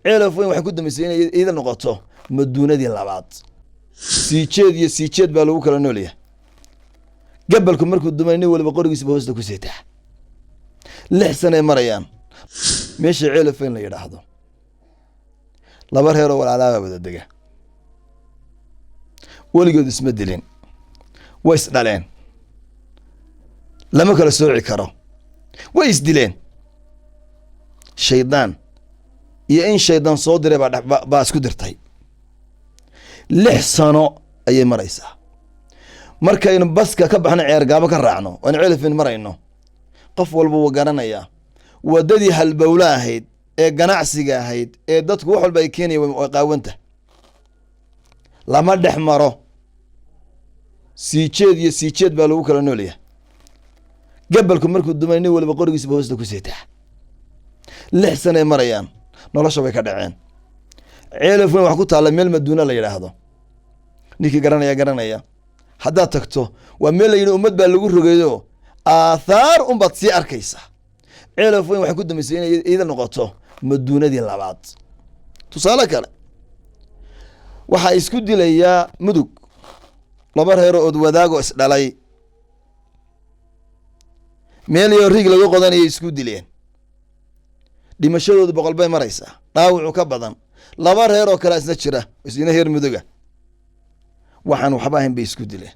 ceelaf weyn waxay ku dambeysay inay iyada noqoto maduunadii labaad siijeed baa lagu kala nool yahay gabalku markuu dumay nin waliba qorigiisa hoosta ku seetaa 6 sano ay marayaan meesha ceelaf weyn la yiraahdo laba reer oo walaalaha wada dega waligood isma dilin way is dhaleen lama kala sooci karo way is dileen shaydaan iyo in shaydaan soo diray baa isku dirtay 6 sano ayay maraysaa markaynu baska ka baxno ceer gaabo ka raacno oo ceelafin marayno qof walba wuu garanayaa wadadii halbowla ahayd ee ganacsiga ahayd ee dadku wax walba ay keenayeen way qaawanta lama dhex maro siijeed baa lagu kala nool yahay gabalku markuu dumay nin waliba qorigiisa hoosta ku seetaa 6 sano ay marayaan nolosha way ka dhaceen ceelaf weyn wax ku taala meel maduuna la yiraahdo ninkii garanaya haddaad tagto waa meel la yidhi ummad baa lagu rogeeyo aathaar unbaad sii arkaysa ceelaf weyn waxay ku dambeysay inay iyada noqoto maduunadii labaad tusaale kale waxaa isku dilayaa mudug laba reer oo wadaago is dhalay meel iyo rig lagu qodanayay isku dileen dhimashadoodu 100 bay maraysaa dhaawacu ka badan laba reer oo kala isna jira isina heer muduga waxaan waxba ahayn bay isku dileen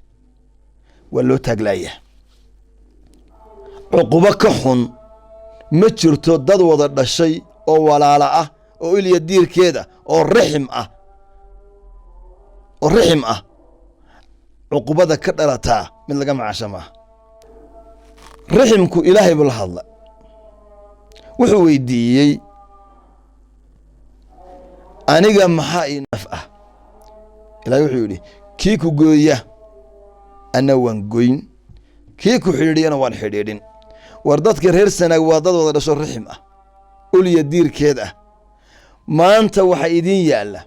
waa loo taaglaaya cuquba ka xun ma jirto dad wada dhashay oo walaala ah oo iliya diirkeeda oo rixim ah cuqubada ka dhalataa mid laga macaasho maaha riximku ilaahay buu la hadla wuxuu weydiiyey aniga maxaa ii naf ah ilaahay wuxuu yidhi kii ku gooya ana waan goyn kii ku xidhiidhiyana waan xidhiidhin war dadka reer sanaag waa dad wada dhasho rixim ah uliya diirkeed ah maanta waxaa idin yaalla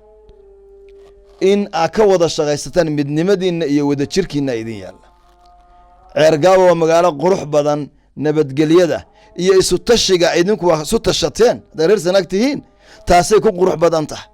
in aad ka wada shaqaysataan midnimadiinna iyo wada jirkiinna idin yaalla ceergaabo waa magaalo qurux badan nabadgelyada iyo isu tashiga idinku waa isu tashateen hadday reer sanaag tihiin taasay ku qurux badan tahay